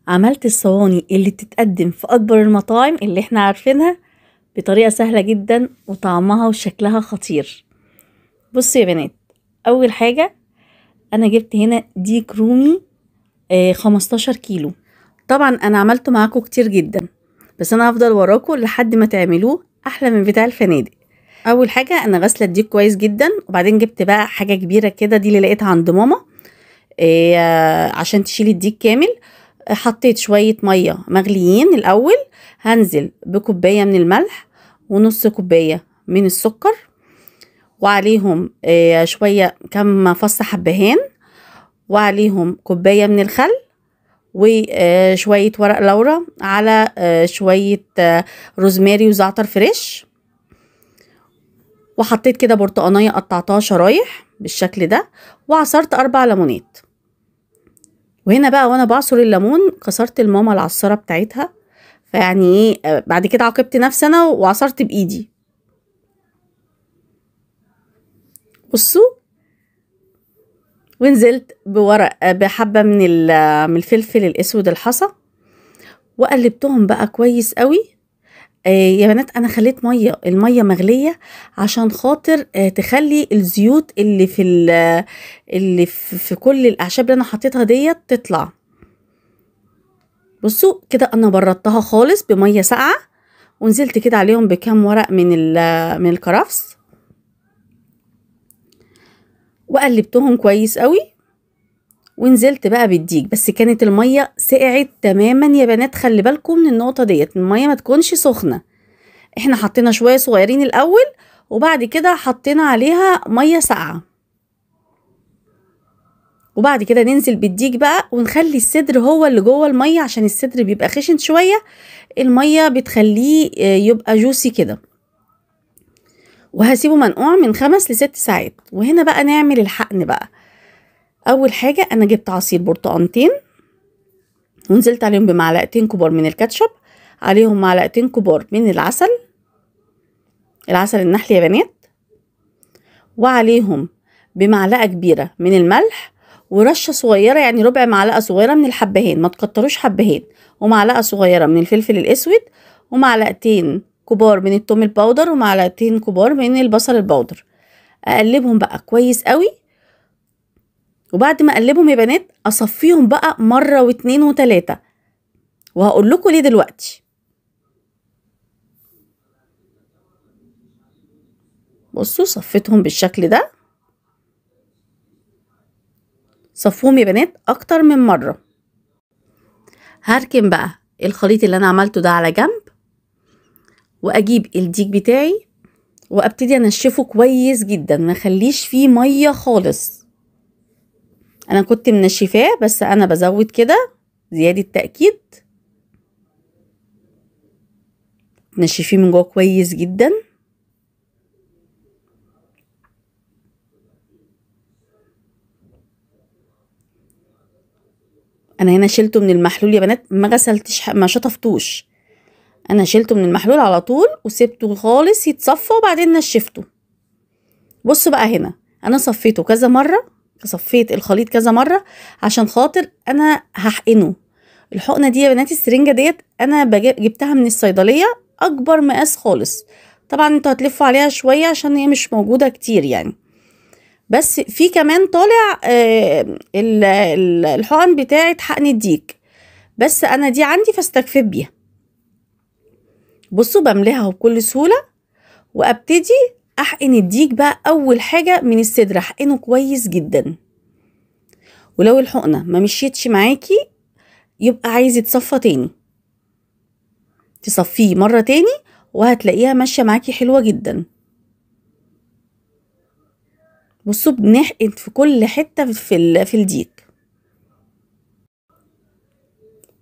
عملت الصواني اللي بتتقدم في اكبر المطاعم اللي احنا عارفينها بطريقة سهلة جدا وطعمها وشكلها خطير. بصوا يا بنات، اول حاجة انا جبت هنا ديك رومي 15 كيلو. طبعا انا عملته معاكم كتير جدا، بس انا هفضل وراكم لحد ما تعملوه احلى من بتاع الفنادق. اول حاجة انا غسلة الديك كويس جدا، وبعدين جبت بقى حاجة كبيرة كده، دي اللي لقيتها عند ماما عشان تشيل الديك كامل. حطيت شوية مية مغليين الأول، هنزل بكوباية من الملح ونص كوباية من السكر، وعليهم شوية كم فص حبهان، وعليهم كوباية من الخل، وشوية ورق لورا، على شوية روزماري وزعتر فريش. وحطيت كده برتقانية قطعتها شرايح بالشكل ده، وعصرت 4 ليمونات. وهنا بقى وانا بعصر الليمون كسرت الماما العصارة بتاعتها، فيعني ايه بعد كده عاقبت نفسي انا وعصرت بايدي. بصوا، ونزلت بورق بحبة من الفلفل الاسود الحصى، وقلبتهم بقى كويس قوي. يا بنات انا خليت المية مغلية عشان خاطر تخلي الزيوت اللي في كل الاعشاب اللي انا حطيتها ديت تطلع. بصوا كده انا بردتها خالص بمية ساقعة، ونزلت كده عليهم بكام ورق من الكرفس، وقلبتهم كويس قوي. ونزلت بقى بالديك، بس كانت المية سقعت تماما يا بنات، خلي بالكم من النقطة ديت، المية ما تكونش سخنة. احنا حطينا شوية صغيرين الاول، وبعد كده حطينا عليها مية ساقعة، وبعد كده ننزل بالديك بقى، ونخلي الصدر هو اللي جوه المية، عشان الصدر بيبقى خشن شوية، المية بتخليه يبقى جوسي كده. وهسيبه منقوع من 5 ل6 ساعات. وهنا بقى نعمل الحقن بقى. اول حاجة انا جبت عصير برتقانتين، ونزلت عليهم بمعلقتين كبار من الكاتشب، عليهم معلقتين كبار من العسل النحل يا بنات، وعليهم بمعلقة كبيرة من الملح، ورشة صغيرة يعني ربع معلقة صغيرة من الحبهان، ما تكتروش حبهان، ومعلقة صغيرة من الفلفل الاسود، ومعلقتين كبار من التوم الباودر، ومعلقتين كبار من البصل الباودر. اقلبهم بقى كويس قوي، وبعد ما اقلبهم يا بنات اصفيهم بقى مرة واتنين وتلاتة، وهقول لكم ليه دلوقتي. بصوا صفيتهم بالشكل ده، صفوهم يا بنات اكتر من مرة. هركن بقى الخليط اللي انا عملته ده على جنب، واجيب الديك بتاعي وابتدي انشفه كويس جدا، ما خليش فيه مية خالص. انا كنت منشفاه، بس انا بزود كده زيادة تأكيد. نشفيه من جوه كويس جدا. انا هنا شلته من المحلول يا بنات، ما غسلتش ما شطفتوش، انا شلته من المحلول على طول وسبته خالص يتصفى، وبعدين نشفته. بصوا بقى هنا انا صفيته كذا مرة، صفيت الخليط كذا مرة عشان خاطر انا هحقنه. الحقنة دي يا بنات، السرنجة ديت انا جبتها من الصيدلية، اكبر مقاس خالص. طبعا انتوا هتلفوا عليها شوية عشان هي مش موجودة كتير يعني، بس في كمان طالع الحقن بتاعت حقن الديك، بس انا دي عندي فاستكفيت بيها. بصوا بملاها بكل سهولة، وابتدي احقن الديك بقى. اول حاجة من الصدر احقنه كويس جدا، ولو الحقنة ما مشيتش معاكي يبقى عايز يتصفى تاني، تصفيه مرة تاني وهتلاقيها ماشية معاكي حلوة جدا. بصوا بنحقن في كل حتة في الديك،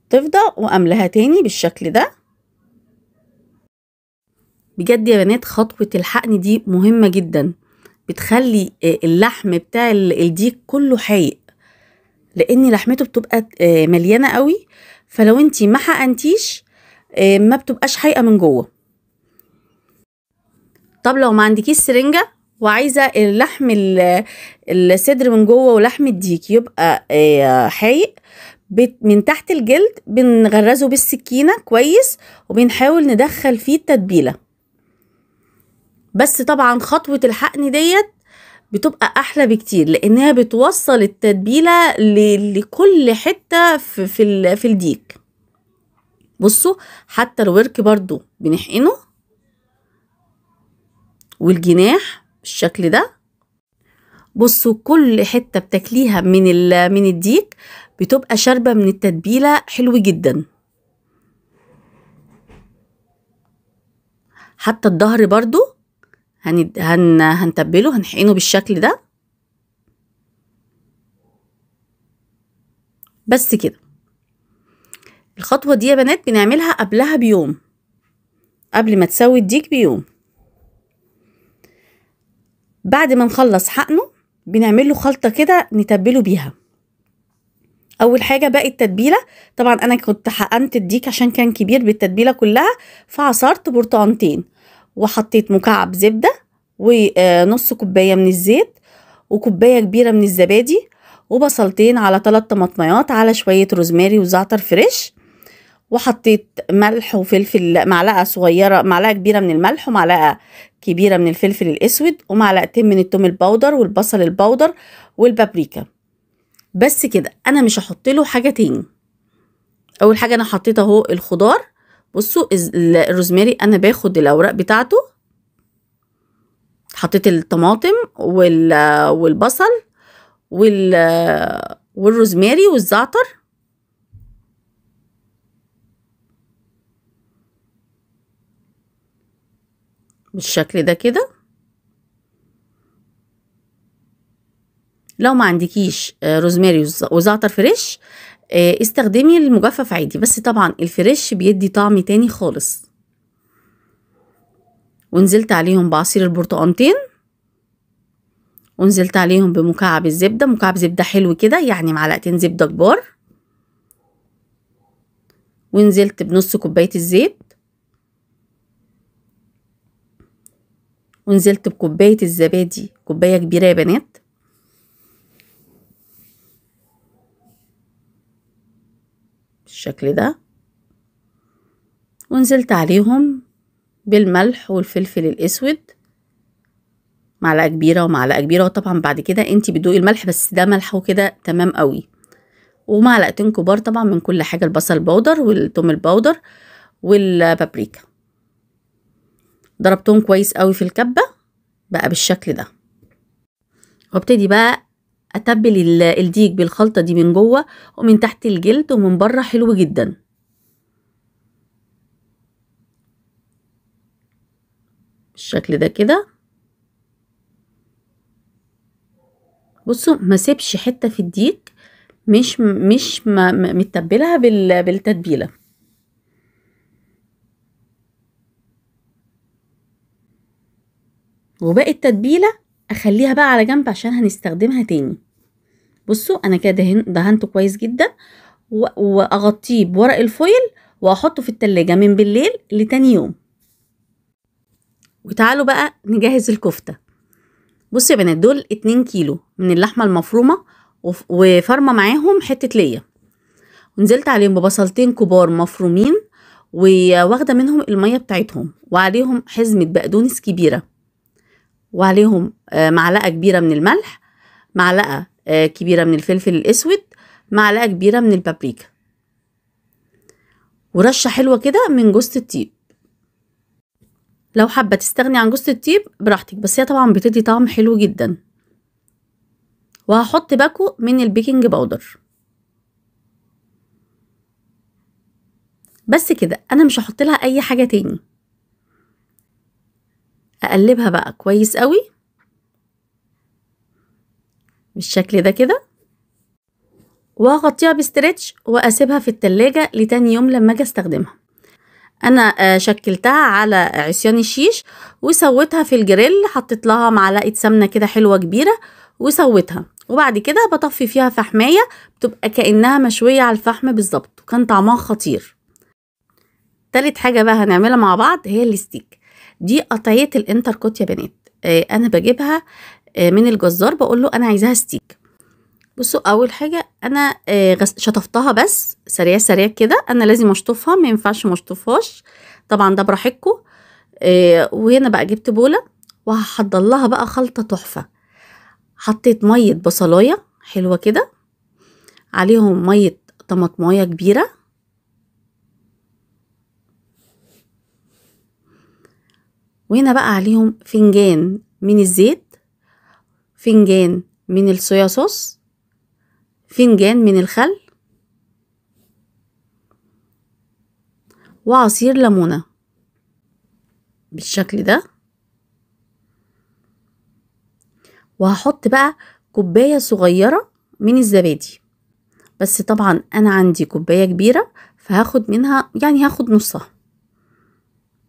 تفضى واملاها تاني بالشكل ده. بجد يا بنات خطوة الحقن دي مهمة جدا، بتخلي اللحم بتاع الديك كله حايق، لان لحمته بتبقى مليانة قوي، فلو انتي ما حقنتيش ما بتبقاش حايقة من جوه. طب لو ما عندكيش سرنجة وعايزة اللحم الصدر من جوه ولحم الديك يبقى حايق، من تحت الجلد بنغرزه بالسكينة كويس، وبنحاول ندخل فيه التتبيلة. بس طبعا خطوة الحقن ديت بتبقى احلى بكتير، لانها بتوصل التتبيلة لكل حتة في الديك. بصوا حتى الورك برضو بنحقنه، والجناح بالشكل ده. بصوا كل حتة بتاكليها من الديك بتبقى شاربة من التتبيلة حلو جدا. حتى الظهر برضو هنتبله، هنحقنه بالشكل ده. بس كده. الخطوة دي يا بنات بنعملها قبلها بيوم، قبل ما تسوي الديك بيوم. بعد ما نخلص حقنه بنعمل له خلطة كده نتبله بيها. اول حاجة باقي التتبيلة، طبعا انا كنت حقنت الديك عشان كان كبير بالتتبيلة كلها، فعصرت برتقانتين وحطيت مكعب زبدة ونص كوباية من الزيت وكوباية كبيرة من الزبادي وبصلتين على 3 طماطميات على شوية روزماري وزعتر فريش، وحطيت ملح وفلفل، معلقة صغيرة، معلقة كبيرة من الملح ومعلقة كبيرة من الفلفل الأسود ومعلقتين من التوم البودر والبصل البودر والبابريكا. بس كده، أنا مش هحط له حاجة تاني. أول حاجة أنا حطيت أهو الخضار. بصوا الروزماري أنا باخد الأوراق بتاعته، حطيت الطماطم والبصل والروزماري والزعتر بالشكل ده كده. لو ما عندكيش روزماري وزعتر فريش استخدمي المجفف عادي، بس طبعا الفريش بيدي طعم تاني خالص. ونزلت عليهم بعصير البرتقانتين، ونزلت عليهم بمكعب الزبدة، مكعب زبدة حلو كده، يعني معلقتين زبدة كبار. ونزلت بنص كوباية الزيت، ونزلت بكوباية الزبادي، كوباية كبيرة يا بنات. بالشكل ده. ونزلت عليهم بالملح والفلفل الأسود، معلقة كبيرة ومعلقة كبيرة. وطبعا بعد كده انتي بتدوقي الملح، بس ده ملحه كده تمام قوي. ومعلقتين كبار طبعا من كل حاجة، البصل بودر والثوم البودر والبابريكا. ضربتهم كويس قوي في الكبة بقى بالشكل ده. وابتدي بقى اتبل الديك بالخلطة دي من جوه ومن تحت الجلد ومن بره، حلو جدا. بالشكل ده كده. بصوا ما سيبش حتة في الديك مش متبلها بالتتبيلة. وباقي التتبيلة اخليها بقى على جنب عشان هنستخدمها تاني. بصوا انا كده دهنته كويس جدا، واغطيه بورق الفويل واحطه في التلاجة من بالليل لتاني يوم. وتعالوا بقى نجهز الكفتة. بصوا يا بنات، دول 2 كيلو من اللحمة المفرومة وفرمة معاهم حتة ليا، ونزلت عليهم ببصلتين كبار مفرومين وواخدة منهم المية بتاعتهم، وعليهم حزمة بقدونس كبيرة، وعليهم معلقة كبيرة من الملح، معلقة كبيرة من الفلفل الأسود، معلقة كبيرة من البابريكا، ورشة حلوة كده من جوز الطيب. لو حابة تستغني عن جوز الطيب براحتك، بس هي طبعا بتدي طعم حلو جدا. وهحط باكو من البيكنج باودر. بس كده، انا مش هحط لها اي حاجة تاني. اقلبها بقى كويس قوي بالشكل ده كده، وهغطيها بستريتش واسيبها في التلاجة لتاني يوم لما اجي استخدمها. انا شكلتها على عصيان الشيش وسويتها في الجريل، حطيت لها معلقة سمنة كده حلوة كبيرة وسويتها، وبعد كده بطفي فيها فحمية بتبقى كأنها مشوية على الفحم بالظبط، وكان طعمها خطير. تالت حاجة بقى هنعملها مع بعض هي الستيك. دي قطعية الانتركوت يا بنات. انا بجيبها من الجزار، بقول له انا عايزاها ستيك، بصوا اول حاجه انا شطفتها بس سريع سريع كده، انا لازم اشطفها، ما ينفعش ما اشطفهاش، طبعا ده براحتكم. وهنا بقى جبت بوله وهحضر لها بقى خلطه تحفه. حطيت ميه بصلايه حلوه كده، عليهم ميه طماطمايه كبيره، وهنا بقى عليهم فنجان من الزيت، فنجان من الصويا صوص، فنجان من الخل، وعصير ليمونة بالشكل ده. وهحط بقى كوباية صغيرة من الزبادي، بس طبعا انا عندي كوباية كبيرة فهاخد منها، يعني هاخد نصها،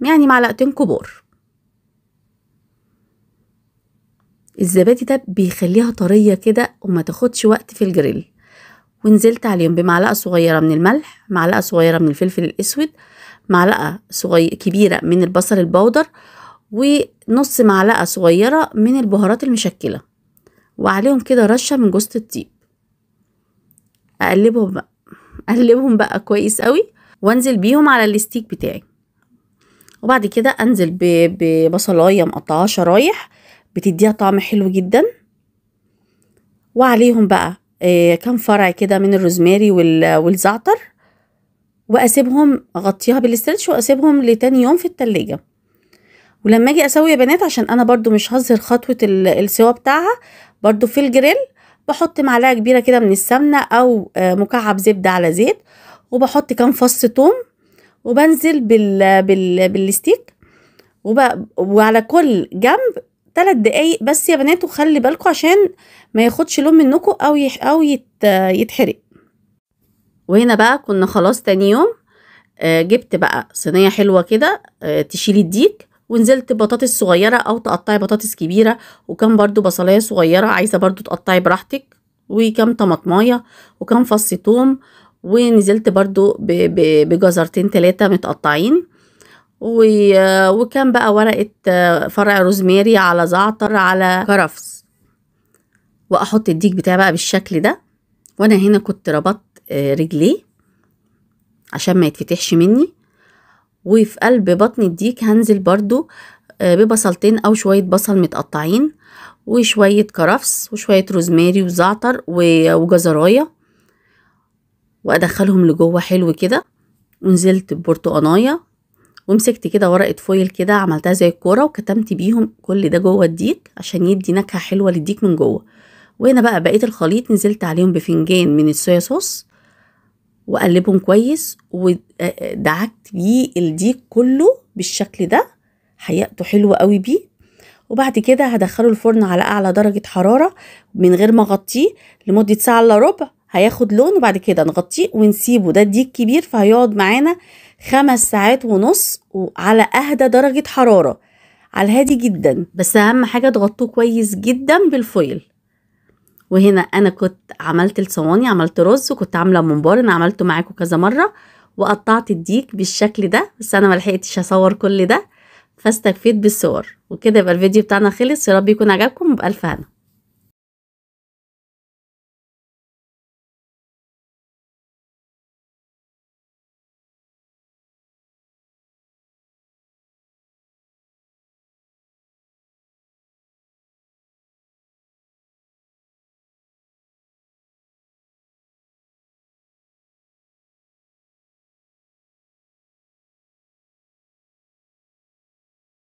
يعني معلقتين كبار. الزبادي ده بيخليها طرية كده وما تاخدش وقت في الجريل. ونزلت عليهم بمعلقة صغيرة من الملح، معلقة صغيرة من الفلفل الأسود، معلقة كبيرة من البصل البودر، ونص معلقة صغيرة من البهارات المشكلة، وعليهم كده رشة من جوز الطيب. اقلبهم بقى كويس قوي، وانزل بيهم على الستيك بتاعي. وبعد كده انزل ببصلايه مقطعاها شرايح بتديها طعم حلو جدا، وعليهم بقى كام فرع كده من الروزماري والزعتر، واسيبهم اغطيها بالاسترتش واسيبهم لتاني يوم في التلاجة. ولما اجي اسوي يا بنات، عشان انا برضو مش هظهر خطوة السوا بتاعها، برضو في الجريل بحط معلقة كبيرة كده من السمنة او مكعب زبدة على زيت، وبحط كام فص توم، وبنزل بالستيك، وعلى كل جنب 3 دقايق بس يا بنات. وخلي بالكم عشان ما ياخدش لون منكم او يتحرق. وهنا بقى كنا خلاص تاني يوم جبت بقى صينية حلوة كده تشيلي الديك، ونزلت بطاطس صغيرة او تقطعي بطاطس كبيرة، وكم برضو بصلاية صغيرة عايزة برضو تقطعي براحتك، وكم طماطماية، وكم فص توم، ونزلت برضو بجزرتين 3 متقطعين، وكان بقى ورقة فرع روزماري على زعتر على كرفس. واحط الديك بتاعي بقى بالشكل ده. وانا هنا كنت ربطت رجليه عشان ما يتفتحش مني. وفي قلب بطن الديك هنزل برضو ببصلتين او شوية بصل متقطعين، وشوية كرفس، وشوية روزماري وزعتر وجزراية، وادخلهم لجوه حلو كده. ونزلت ببرتقانايه، ومسكت كده ورقة فويل كده عملتها زي الكورة، وكتمت بيهم كل ده جوه الديك عشان يدي نكهة حلوة للديك من جوه. وهنا بقى بقية الخليط نزلت عليهم بفنجان من الصويا صوص، وقلبهم كويس، ودعكت بيه الديك كله بالشكل ده، حيقته حلوة قوي بيه. وبعد كده هدخله الفرن على اعلى درجة حرارة من غير ما اغطيه لمدة ساعة الا ربع، هياخد لون. وبعد كده نغطيه ونسيبه، ده الديك كبير فهيقعد معانا 5 ساعات ونص، وعلى اهدى درجة حرارة، على الهادي جدا. بس اهم حاجة تغطوه كويس جدا بالفويل. وهنا انا كنت عملت الصواني، عملت رز، وكنت عاملة ممبار، انا عملته معاكم كذا مرة، وقطعت الديك بالشكل ده، بس انا ملحقتش اصور كل ده فاستكفيت بالصور. وكده يبقى الفيديو بتاعنا خلص، يا رب يكون عجبكم، وبألف هنا.